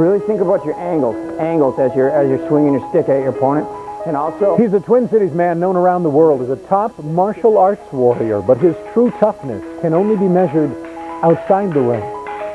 Really think about your angles as you're swinging your stick at your opponent. And also, he's a Twin Cities man known around the world as a top martial arts warrior, but his true toughness can only be measured outside the ring.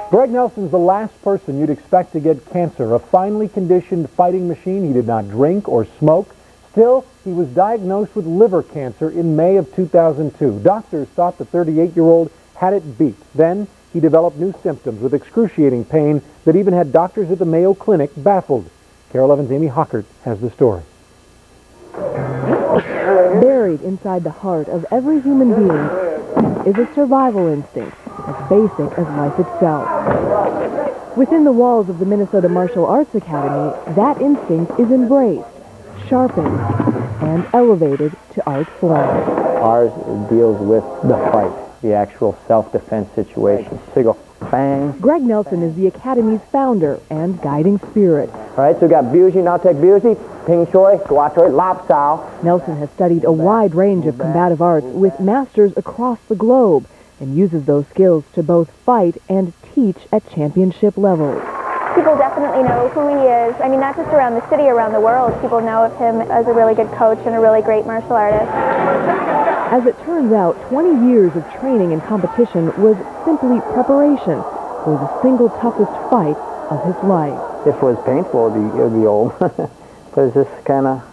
Greg Nelson's the last person you'd expect to get cancer, a finely conditioned fighting machine. He did not drink or smoke. Still, he was diagnosed with liver cancer in May of 2002. Doctors thought the 38-year-old had it beat. Then, he developed new symptoms with excruciating pain that even had doctors at the Mayo Clinic baffled. Kare 11's Amy Hockert has the story. Buried inside the heart of every human being is a survival instinct as basic as life itself. Within the walls of the Minnesota Martial Arts Academy, that instinct is embraced, sharpened, and elevated to art form. ours deals with the fight, the actual self-defense situation. So you go, bang. Greg Nelson is the Academy's founder and guiding spirit. All right, so we got Buzi, now take Buzi, Ping Choi, Guatoy, Lap Sao. Nelson has studied a wide range of combative arts with masters across the globe and uses those skills to both fight and teach at championship levels. People definitely know who he is. I mean, not just around the city, around the world. People know of him as a really good coach and a really great martial artist. As it turns out, 20 years of training and competition was simply preparation for the single toughest fight of his life. If it was painful, it would be old. But it's just kind of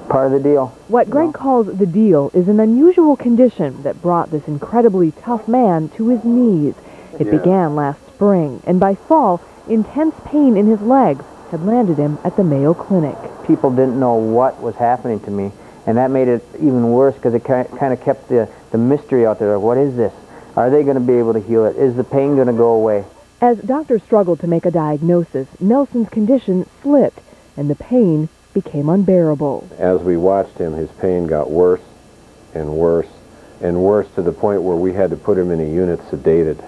part of the deal. What Greg calls the deal is an unusual condition that brought this incredibly tough man to his knees. It began last spring, and by fall, intense pain in his legs had landed him at the Mayo Clinic. People didn't know what was happening to me, and that made it even worse because it kind of kept the mystery out there. What is this? Are they going to be able to heal it? Is the pain going to go away? As doctors struggled to make a diagnosis, Nelson's condition slipped, and the pain became unbearable. As we watched him, his pain got worse and worse and worse to the point where we had to put him in a unit sedated.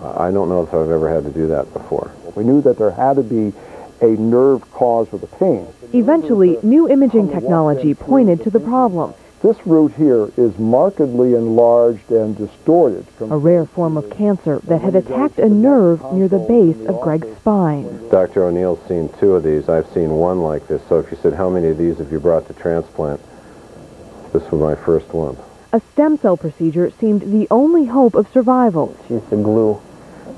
I don't know if I've ever had to do that before. We knew that there had to be a nerve cause for the pain. Eventually, new imaging technology pointed to the problem. This root here is markedly enlarged and distorted. A rare form of cancer that had attacked a nerve near the base of Greg's spine. Dr. O'Neill's seen 2 of these. I've seen 1 like this. So if you said, how many of these have you brought to transplant? This was my first one. A stem cell procedure seemed the only hope of survival. She's the glue.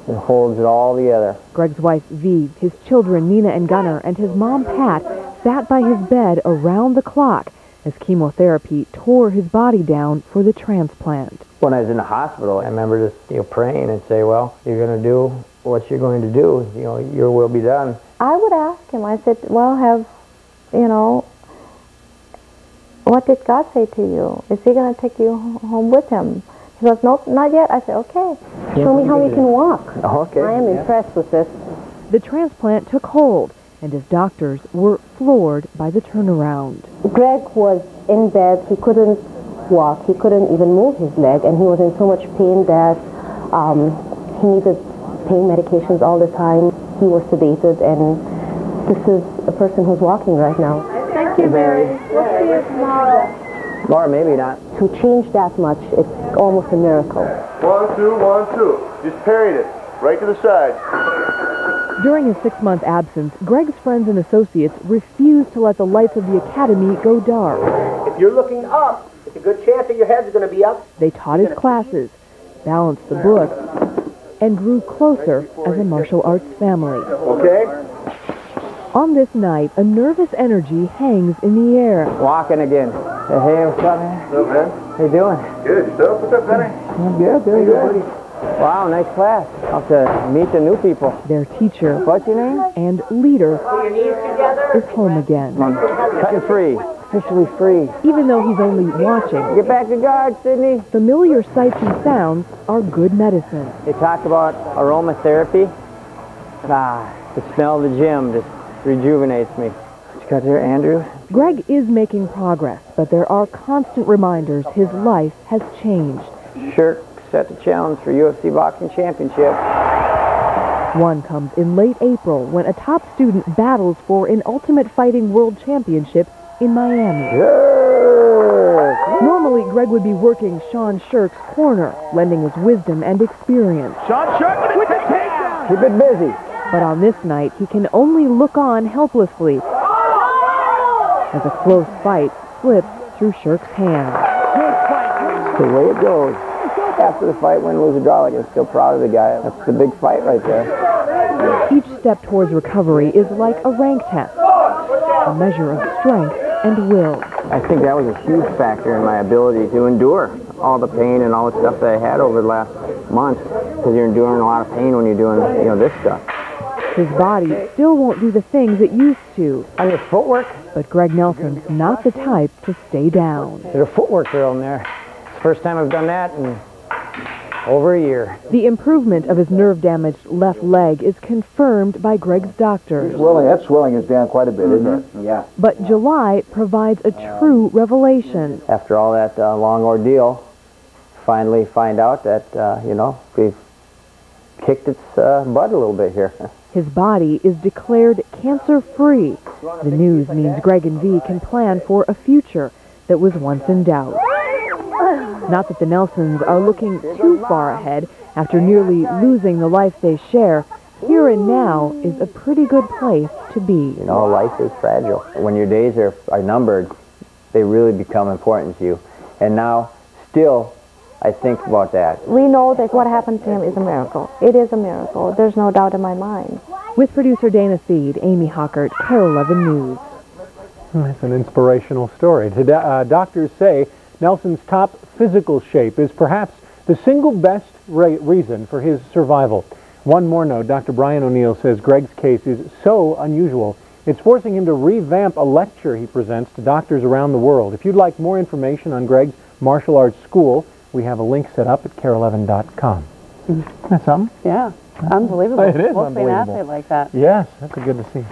It holds it all together. Greg's wife, V, his children, Nina and Gunnar, and his mom, Pat, sat by his bed around the clock as chemotherapy tore his body down for the transplant. When I was in the hospital, I remember just praying and say, well, you're going to do what you're going to do. You know, your will be done. I would ask him, I said, well, what did God say to you? Is he going to take you home with him? He goes, nope, not yet. I said, okay. Show me how you can walk. Okay. I am impressed with this. The transplant took hold, and his doctors were floored by the turnaround. Greg was in bed. He couldn't walk. He couldn't even move his leg, and he was in so much pain that he needed pain medications all the time. He was sedated, and this is a person who's walking right now. Thank you, Mary. We'll see you tomorrow. Or maybe not. To change that much, it's almost a miracle. 1, 2, 1, 2. Just parried it. Right to the side. During his 6-month absence, Greg's friends and associates refused to let the lights of the Academy go dark. If you're looking up, it's a good chance that your head's going to be up. They taught his classes, balanced the books, and grew closer as a martial arts family. Okay? On this night, a nervous energy hangs in the air. Walking again. Hey, what's up, man? What's up, man? How you doing? Good. Yourself? What's up, Benny? I'm good, very good. Wow, nice class. I'll have to meet the new people. Their teacher What's your name? and leader is home again. Cutting free. Officially free. Even though he's only watching, Get back to guard, Sydney. familiar sights and sounds are good medicine. They talk about aromatherapy. The smell of the gym just rejuvenates me. What you got there, Andrew? Greg is making progress, but there are constant reminders his life has changed. Shirk set the challenge for UFC Boxing Championship. One comes in late April when a top student battles for an Ultimate Fighting World Championship in Miami. Shirk! Normally, Greg would be working Sean Shirk's corner, lending his wisdom and experience. Sean Sharp with the takedown. Keep it busy. But on this night, he can only look on helplessly as a close fight slips through Shirk's hands. The way it goes. After the fight, win, lose, or draw, like, I'm still proud of the guy. That's the big fight right there. Each step towards recovery is like a rank test, a measure of strength and will. I think that was a huge factor in my ability to endure all the pain and all the stuff that I had over the last months, because you're enduring a lot of pain when you're doing, this stuff. His body still won't do the things it used to. On your footwork? But Greg Nelson's not the type to stay down. There's a footwork drill in there. It's the first time I've done that in over a year. The improvement of his nerve-damaged left leg is confirmed by Greg's doctors. That swelling is down quite a bit, isn't it? Yeah. But July provides a true revelation. After all that long ordeal, finally find out that, we've kicked its butt a little bit here. His body is declared cancer-free. The news means Greg and V can plan for a future that was once in doubt. Not that the Nelsons are looking too far ahead. After nearly losing the life they share, here and now is a pretty good place to be. Life is fragile. When your days are numbered, they really become important to you. And now, still, I think about that. We know that what happened to him is a miracle. It is a miracle. There's no doubt in my mind. With producer Dana Seed, Amy Hockert, Kare 11 News. That's an inspirational story. Doctors say Nelson's top physical shape is perhaps the single best reason for his survival. One more note, Dr. Brian O'Neill says Greg's case is so unusual, it's forcing him to revamp a lecture he presents to doctors around the world. If you'd like more information on Greg's martial arts school, we have a link set up at kare11.com. That's something? Yeah, unbelievable. It is Mostly unbelievable. an athlete like that. Yes, that's good to see.